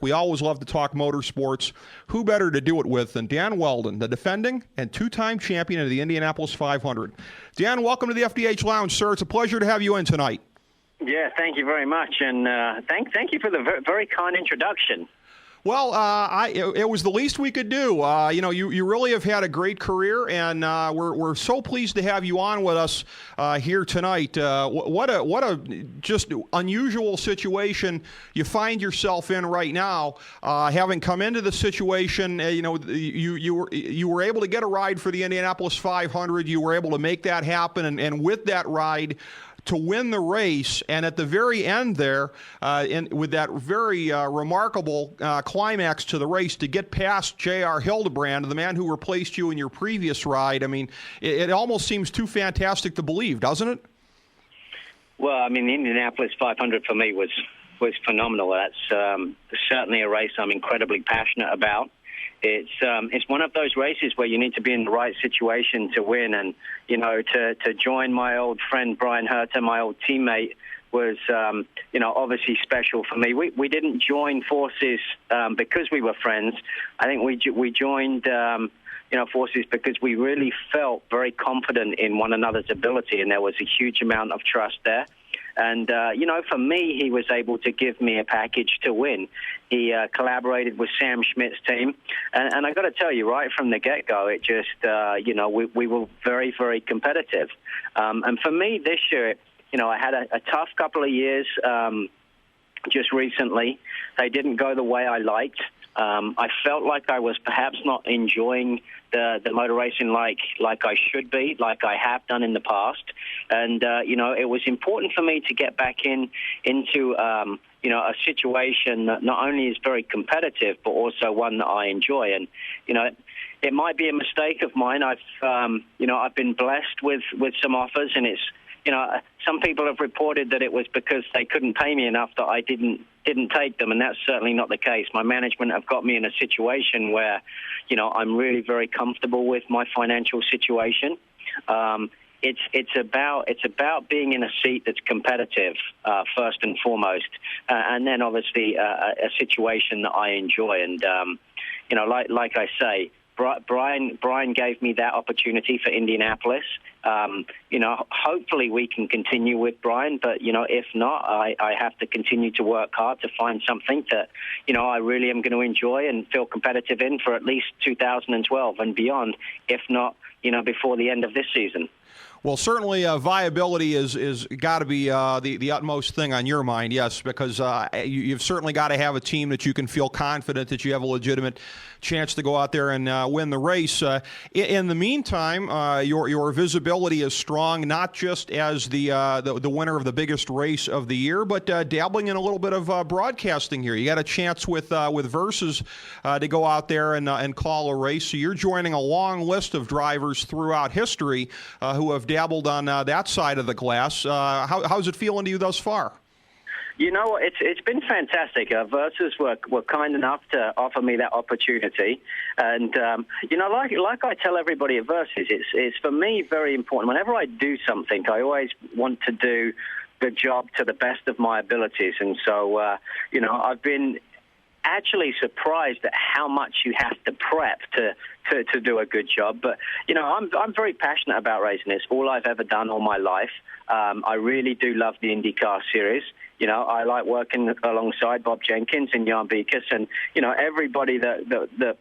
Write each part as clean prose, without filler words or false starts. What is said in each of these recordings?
We always love to talk motorsports. Who better to do it with than Dan Wheldon, the defending and two-time champion of the Indianapolis 500. Dan, welcome to the FDH Lounge, sir. It's a pleasure to have you in tonight. Yeah, thank you very much, and thank you for the very kind introduction. Well, it was the least we could do. You really have had a great career, and we're so pleased to have you on with us here tonight. What a just unusual situation you find yourself in right now. Having come into the situation, you were able to get a ride for the Indianapolis 500. You were able to make that happen, and with that ride, to win the race, and at the very end there, with that very remarkable climax to the race, to get past J.R. Hildebrand, the man who replaced you in your previous ride. I mean, it almost seems too fantastic to believe, doesn't it? Well, I mean, the Indianapolis 500 for me was phenomenal. That's certainly a race I'm incredibly passionate about. It's one of those races where you need to be in the right situation to win, and to join my old friend Brian Herter, my old teammate, was obviously special for me. We didn't join forces because we were friends. I think we joined forces because we really felt very confident in one another's ability, and there was a huge amount of trust there. And, for me, he was able to give me a package to win. He collaborated with Sam Schmidt's team. And I got to tell you, right from the get-go, it just, we were very, very competitive. And for me this year, I had a tough couple of years just recently. They didn't go the way I liked. I felt like I was perhaps not enjoying the motor racing like I should be, like I have done in the past. And, it was important for me to get back into a situation that not only is very competitive, but also one that I enjoy. And, it might be a mistake of mine. I've been blessed with some offers, and it's, some people have reported that it was because they couldn't pay me enough that I didn't take them, and that's certainly not the case. My management have got me in a situation where, I'm really very comfortable with my financial situation. It's about being in a seat that's competitive first and foremost, and then obviously a situation that I enjoy. And like I say, Brian gave me that opportunity for Indianapolis. Hopefully we can continue with Brian, but, if not, I have to continue to work hard to find something that, I really am going to enjoy and feel competitive in for at least 2012 and beyond, if not, before the end of this season. Well, certainly viability is got to be the utmost thing on your mind, yes, because you've certainly got to have a team that you can feel confident that you have a legitimate chance to go out there and win the race. In the meantime, your visibility is strong, not just as the winner of the biggest race of the year, but dabbling in a little bit of broadcasting here. You got a chance with Versus to go out there and call a race. So you're joining a long list of drivers throughout history who have dabbled on that side of the glass. How's it feeling to you thus far? It's been fantastic. Versus were kind enough to offer me that opportunity. And, like I tell everybody at Versus, it's for me very important. Whenever I do something, I always want to do the job to the best of my abilities. And so, I've been actually surprised at how much you have to prep to do a good job. But, I'm very passionate about racing. It's all I've ever done all my life. I really do love the IndyCar series. I like working alongside Bob Jenkins and Jan Beekes and, everybody that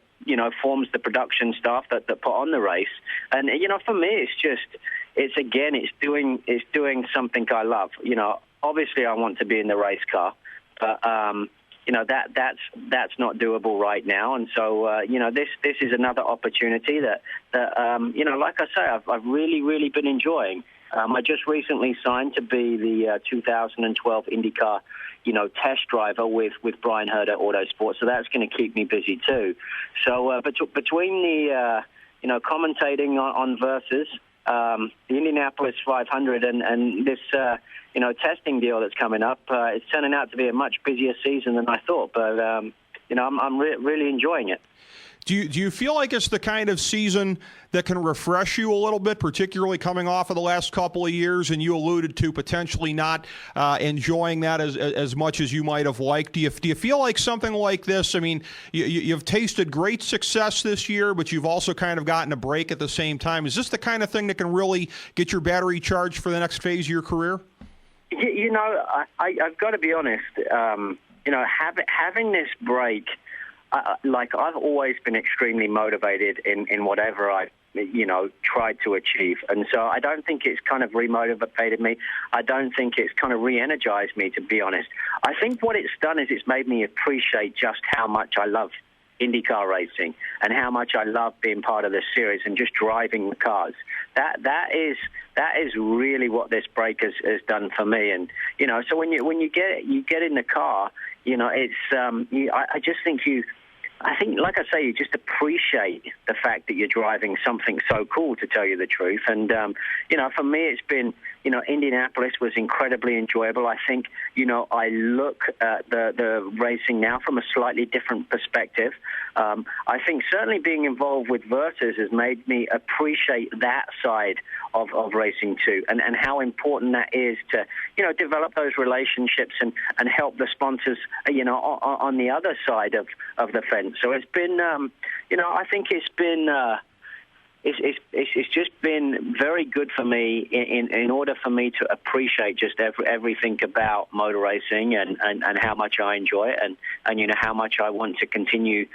forms the production staff that put on the race. And, for me, it's doing something I love. Obviously I want to be in the race car, but, that's not doable right now. And so, this is another opportunity that like I say, I've really, really been enjoying. I just recently signed to be the 2012 IndyCar, test driver with Brian Herter Autosport, so that's going to keep me busy too. So between the, commentating on Versus, the Indianapolis 500 and this, testing deal that's coming up, it's turning out to be a much busier season than I thought, but, I'm really enjoying it. Do you feel like it's the kind of season that can refresh you a little bit, particularly coming off of the last couple of years, and you alluded to potentially not enjoying that as much as you might have liked? Do you feel like something like this, I mean, you've tasted great success this year, but you've also kind of gotten a break at the same time. Is this the kind of thing that can really get your battery charged for the next phase of your career? You know, I've got to be honest, having this break, I've always been extremely motivated in whatever I, tried to achieve. And so I don't think it's kind of remotivated me. I don't think it's kind of re-energized me, to be honest. I think what it's done is it's made me appreciate just how much I love IndyCar racing and how much I love being part of this series and just driving the cars. That is really what this break has done for me. And so when you get in the car, it's I just think like I say, you just appreciate the fact that you're driving something so cool, to tell you the truth. And for me, it's been Indianapolis was incredibly enjoyable. I think I look at the racing now from a slightly different perspective. I think certainly being involved with Virtus has made me appreciate that side of racing too, and how important that is to develop those relationships and help the sponsors on the other side of the fence. So it's been I think it's been it's just been very good for me in order for me to appreciate just everything about motor racing and how much I enjoy it and how much I want to continue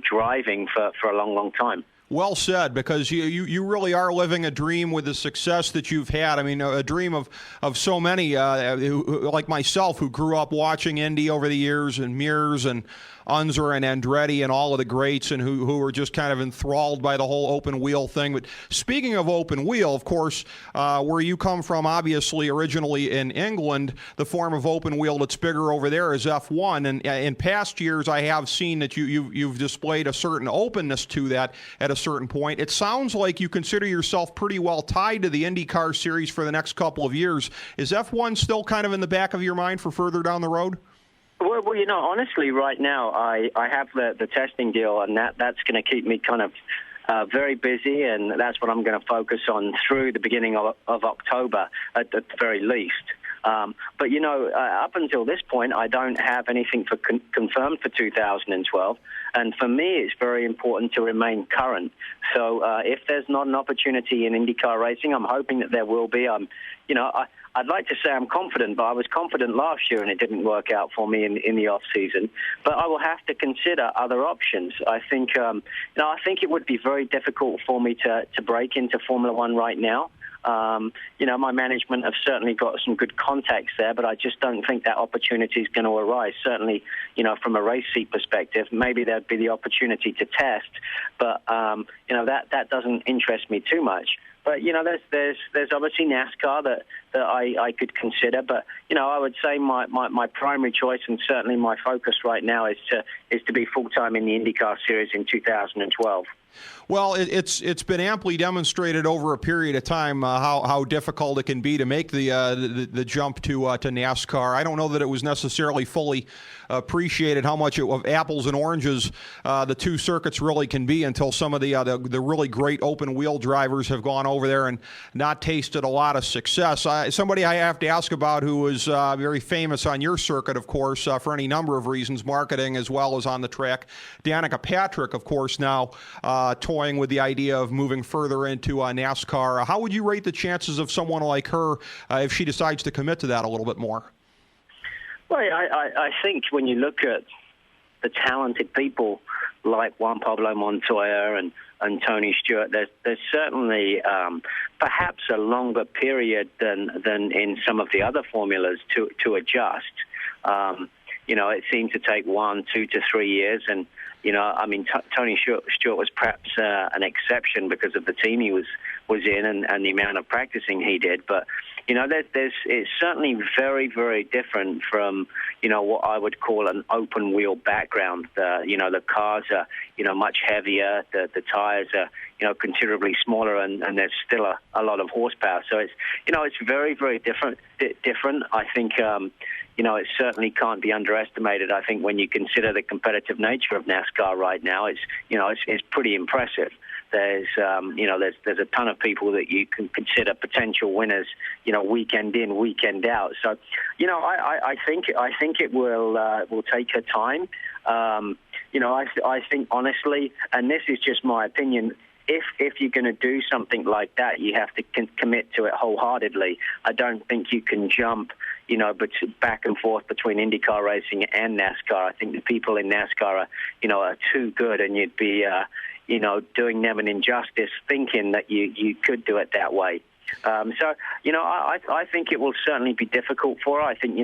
driving for a long time. Well said, because you really are living a dream with the success that you've had. I mean, a dream of so many, like myself, who grew up watching Indy over the years, and Mears and Unser and Andretti and all of the greats, and who were just kind of enthralled by the whole open wheel thing. But speaking of open wheel, of course, where you come from, obviously originally in England, the form of open wheel that's bigger over there is F1. And in past years, I have seen that you've displayed a certain openness to that at a certain point. It sounds like you consider yourself pretty well tied to the IndyCar series for the next couple of years. Is F1 still kind of in the back of your mind for further down the road? Well, honestly, right now I have the testing deal, and that's going to keep me kind of very busy, and that's what I'm going to focus on through the beginning of October at the very least. But up until this point, I don't have anything confirmed for 2012, and for me, it's very important to remain current. So if there's not an opportunity in IndyCar racing, I'm hoping that there will be. I'd like to say I'm confident, but I was confident last year and it didn't work out for me in the off season. But I will have to consider other options. I think I think it would be very difficult for me to break into Formula One right now. My management have certainly got some good contacts there, but I just don't think that opportunity is going to arise. Certainly, from a race seat perspective, maybe there'd be the opportunity to test, but that doesn't interest me too much. But there's obviously NASCAR that I could consider, but I would say my primary choice and certainly my focus right now is to be full time in the IndyCar series in 2012. Well, it's been amply demonstrated over a period of time how difficult it can be to make the jump to NASCAR. I don't know that it was necessarily fully appreciated how much of apples and oranges the two circuits really can be until some of the really great open wheel drivers have gone over there and not tasted a lot of success. Somebody I have to ask about who is very famous on your circuit, of course, for any number of reasons, marketing as well as on the track. Danica Patrick, of course, now toying with the idea of moving further into NASCAR. How would you rate the chances of someone like her if she decides to commit to that a little bit more? Well, I think when you look at the talented people like Juan Pablo Montoya and Tony Stewart, there's certainly perhaps a longer period than in some of the other formulas to adjust. It seemed to take 1, 2 to 3 years, and Tony Stewart was perhaps an exception because of the team he was in and the amount of practicing he did. But it's certainly very, very different from what I would call an open wheel background. The cars are much heavier. The tires are considerably smaller, and there's still a lot of horsepower. So it's very, very different. I think it certainly can't be underestimated. I think when you consider the competitive nature of NASCAR right now, it's pretty impressive. There's a ton of people that you can consider potential winners, weekend in, weekend out. So, I think it will take her time. I think honestly, and this is just my opinion, if you're going to do something like that, you have to commit to it wholeheartedly. I don't think you can jump, back and forth between IndyCar racing and NASCAR. I think the people in NASCAR are too good, and you'd be, doing them an injustice thinking that you could do it that way. I think it will certainly be difficult for her. I think,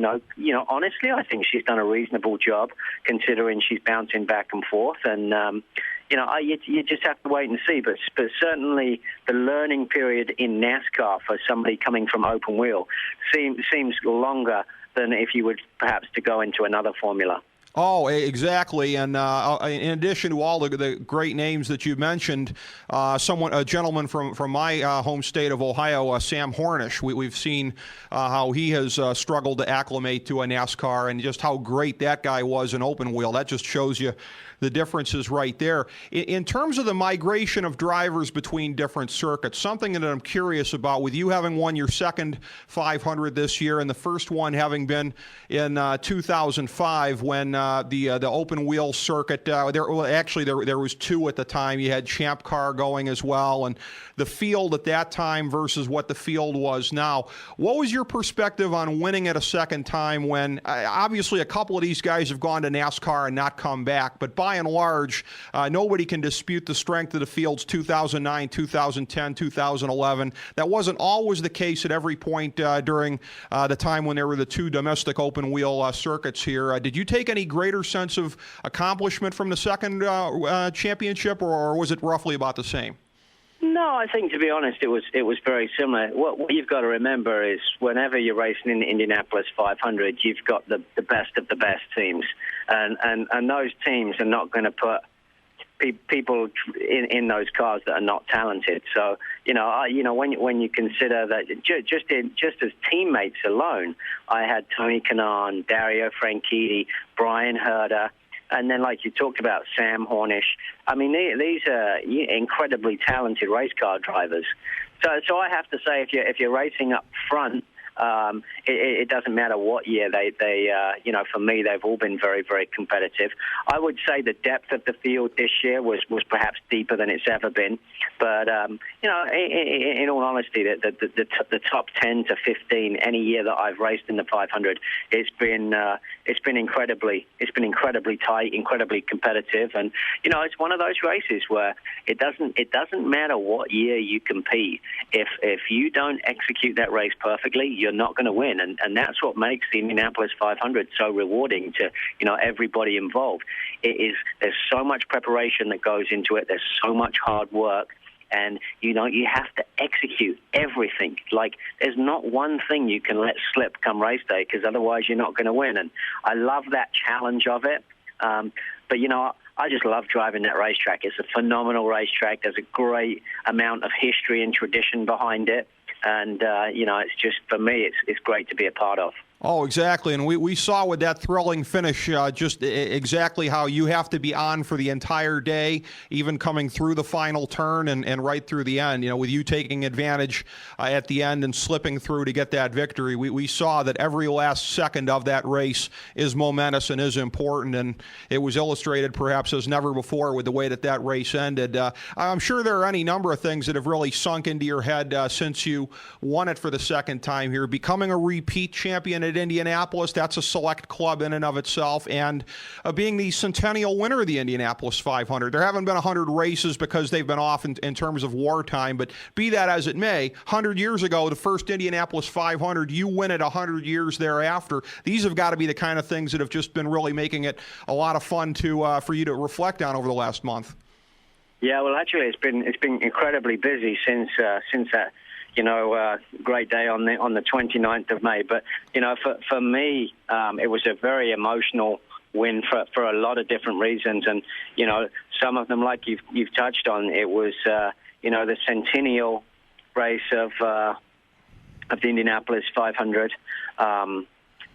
honestly, I think she's done a reasonable job considering she's bouncing back and forth. And, you just have to wait and see. But certainly the learning period in NASCAR for somebody coming from open wheel seems longer than if you would perhaps to go into another formula. Oh, exactly. And in addition to all the great names that you mentioned, a gentleman from my home state of Ohio, Sam Hornish, we've seen how he has struggled to acclimate to a NASCAR and just how great that guy was in open wheel. That just shows you the differences right there. In terms of the migration of drivers between different circuits, something that I'm curious about, with you having won your second 500 this year and the first one having been in 2005 when the open wheel circuit, there was two at the time. You had Champ Car going as well, and the field at that time versus what the field was now. What was your perspective on winning it a second time when obviously a couple of these guys have gone to NASCAR and not come back, but by and large, nobody can dispute the strength of the fields 2009, 2010, 2011. That wasn't always the case at every point during the time when there were the two domestic open wheel circuits here. Did you take any greater sense of accomplishment from the second championship, or was it roughly about the same? No, I think, to be honest, it was very similar. What you've got to remember is whenever you're racing in the Indianapolis 500, you've got the best of the best teams, and those teams are not going to put people in those cars that are not talented. So when you consider that just as teammates alone, I had Tony Kanaan, Dario Franchitti, Brian Herder. And then, like you talked about, Sam Hornish. I mean, these are incredibly talented race car drivers. So I have to say, if you're racing up front, it doesn't matter what year they for me, they've all been very, very competitive. I would say the depth of the field this year was perhaps deeper than it's ever been. But in all honesty, the top 10 to 15 any year that I've raced in the 500, it's been incredibly tight, incredibly competitive, and it's one of those races where it doesn't matter what year you compete. If you don't execute that race perfectly, you're not going to win, and that's what makes the Indianapolis 500 so rewarding to everybody involved. There's so much preparation that goes into it. There's so much hard work. And, you have to execute everything. Like, there's not one thing you can let slip come race day, because otherwise you're not going to win. And I love that challenge of it. But, I just love driving that racetrack. It's a phenomenal racetrack. There's a great amount of history and tradition behind it. And, it's just, for me, it's great to be a part of. Oh, exactly. And we saw with that thrilling finish just exactly how you have to be on for the entire day, even coming through the final turn and right through the end, with you taking advantage at the end and slipping through to get that victory. We saw that every last second of that race is momentous and is important, and it was illustrated perhaps as never before with the way that race ended. I'm sure there are any number of things that have really sunk into your head since you won it for the second time here. Becoming a repeat champion at Indianapolis, that's a select club in and of itself, and being the centennial winner of the Indianapolis 500. There haven't been 100 races because they've been off in terms of wartime, but be that as it may, 100 years ago, the first Indianapolis 500, you win it 100 years thereafter. These have got to be the kind of things that have just been really making it a lot of fun for you to reflect on over the last month. Yeah, well, actually, it's been incredibly busy since that great day on the 29th of May. But, for me, it was a very emotional win for a lot of different reasons. And, some of them, like you've touched on, it was, the centennial race of the Indianapolis 500.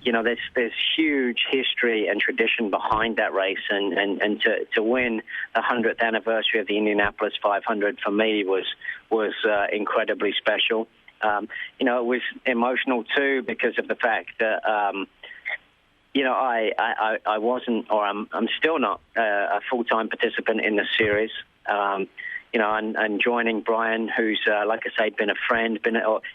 there's huge history and tradition behind that race, and to win the 100th anniversary of the Indianapolis 500 for me was incredibly special. It was emotional too because of the fact that I wasn't, or I'm still not a full-time participant in the series. And joining Brian, who's like I say, been a friend,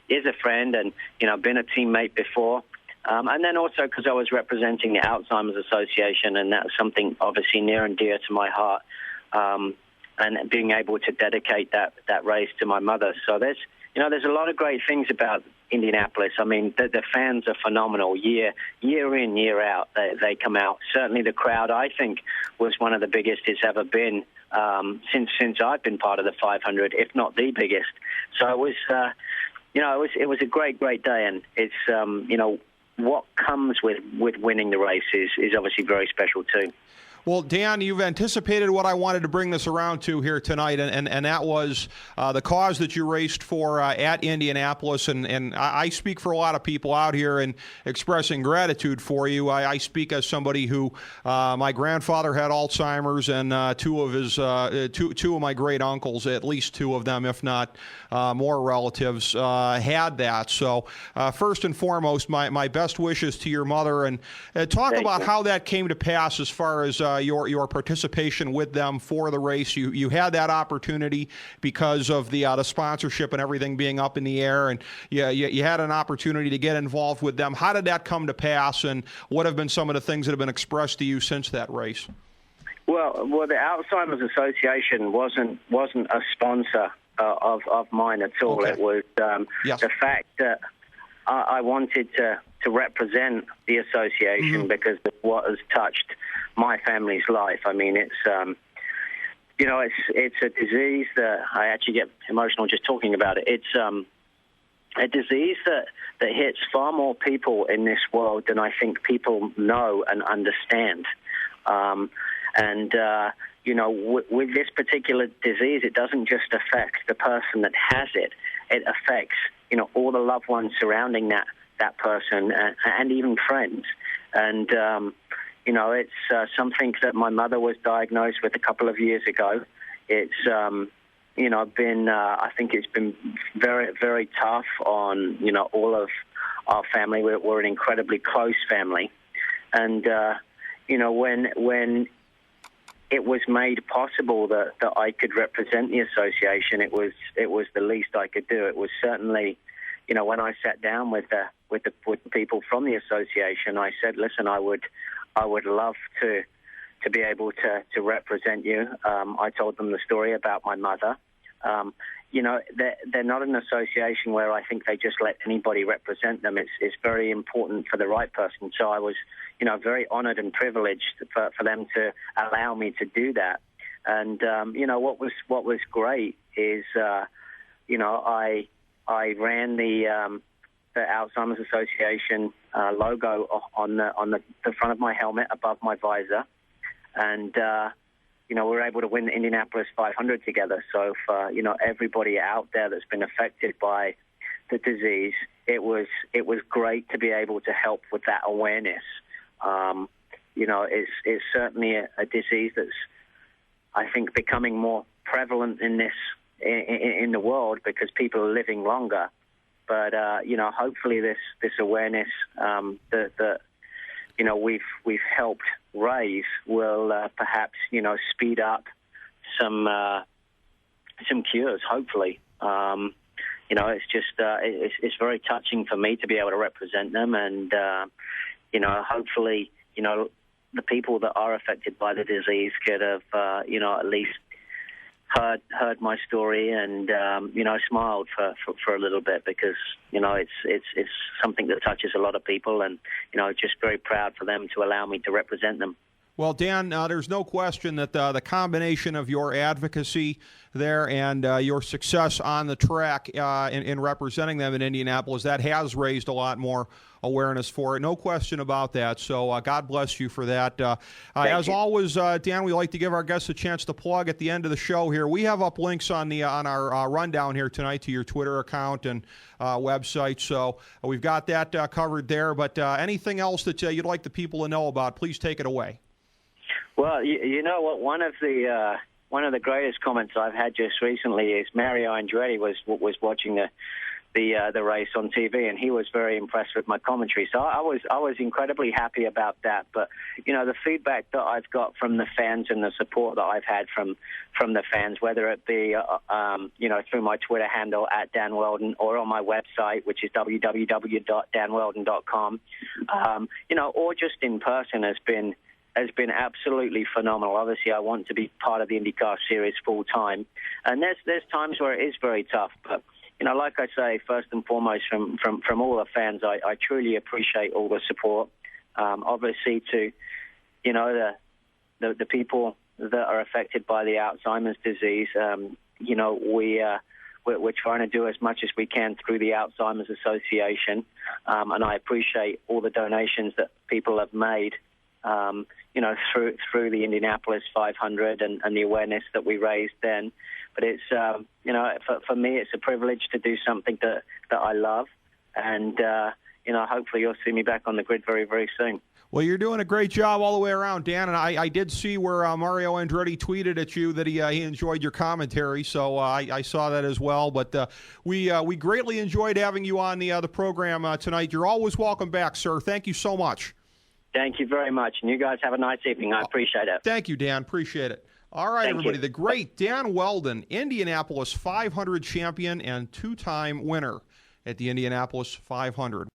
is a friend, and been a teammate before. And then also because I was representing the Alzheimer's Association, and that's something obviously near and dear to my heart, and being able to dedicate that race to my mother. So there's a lot of great things about Indianapolis. I mean, the fans are phenomenal. Year in, year out, they come out. Certainly the crowd, I think, was one of the biggest it's ever been since I've been part of the 500, if not the biggest. So it was, it was a great day, and it's, what comes with winning the race is obviously very special too. Well, Dan, you've anticipated what I wanted to bring this around to here tonight, and that was the cause that you raced for at Indianapolis. And I speak for a lot of people out here in expressing gratitude for you. I speak as somebody who my grandfather had Alzheimer's, and two of my great uncles, at least two of them, if not more relatives, had that. So first and foremost, my best wishes to your mother, and talk about how that came to pass as far as your participation with them for the race. You had that opportunity because of the sponsorship and everything being up in the air, and you had an opportunity to get involved with them. How did that come to pass, and what have been some of the things that have been expressed to you since that race? Well, the Alzheimer's Association wasn't a sponsor of mine at all. Okay. It was the fact that I wanted to represent the association because of what has touched my family's life. I mean, it's it's a disease that I actually get emotional just talking about it. It's a disease that hits far more people in this world than I think people know and understand. With this particular disease, it doesn't just affect the person that has it. It affects, all the loved ones surrounding that person and even friends. And, it's something that my mother was diagnosed with a couple of years ago. It's, I think it's been very, very tough on, all of our family. We're an incredibly close family. And, when it was made possible that I could represent the association, it was the least I could do. It was certainly, when I sat down with the people from the association, I said, listen, I would love to be able to represent you. I told them the story about my mother. They're not an association where I think they just let anybody represent them. It's very important for the right person. So I was, very honored and privileged for them to allow me to do that. And, what was great is, I ran the Alzheimer's Association logo on the front of my helmet above my visor, and we were able to win the Indianapolis 500 together. So for everybody out there that's been affected by the disease, it was great to be able to help with that awareness. It's certainly a disease that's, I think, becoming more prevalent in the world because people are living longer. But hopefully this awareness that we've helped raise will perhaps speed up some cures. Hopefully, it's just it's very touching for me to be able to represent them, and hopefully the people that are affected by the disease could have at least heard my story and smiled for a little bit, because it's something that touches a lot of people, and just very proud for them to allow me to represent them. Well, Dan, there's no question that the combination of your advocacy there and your success on the track in representing them in Indianapolis, that has raised a lot more awareness for it. No question about that. So God bless you for that. As you. always, Dan, we like to give our guests a chance to plug at the end of the show here. We have up links on our rundown here tonight to your Twitter account and website. So we've got that covered there. But anything else that you'd like the people to know about, please take it away. Well, you know what? One of the greatest comments I've had just recently is Mario Andretti was watching the race on TV, and he was very impressed with my commentary. So I was incredibly happy about that. But you know, the feedback that I've got from the fans and the support that I've had from the fans, whether it be through my Twitter handle at Dan Wheldon or on my website, which is www.danwheldon.com, or just in person, has been absolutely phenomenal. Obviously, I want to be part of the IndyCar series full time, and there's times where it is very tough. But you know, like I say, first and foremost, from all the fans, I truly appreciate all the support. Obviously, to the people that are affected by the Alzheimer's disease, we're trying to do as much as we can through the Alzheimer's Association, and I appreciate all the donations that people have made. Through the Indianapolis 500 and the awareness that we raised then. But it's, for me, it's a privilege to do something that I love. And, hopefully you'll see me back on the grid very, very soon. Well, you're doing a great job all the way around, Dan. And I did see where Mario Andretti tweeted at you that he enjoyed your commentary. So I saw that as well. But we greatly enjoyed having you on the program tonight. You're always welcome back, sir. Thank you so much. Thank you very much. And you guys have a nice evening. I appreciate it. Thank you, Dan. Appreciate it. All right, everybody. The great Dan Wheldon, Indianapolis 500 champion and two-time winner at the Indianapolis 500.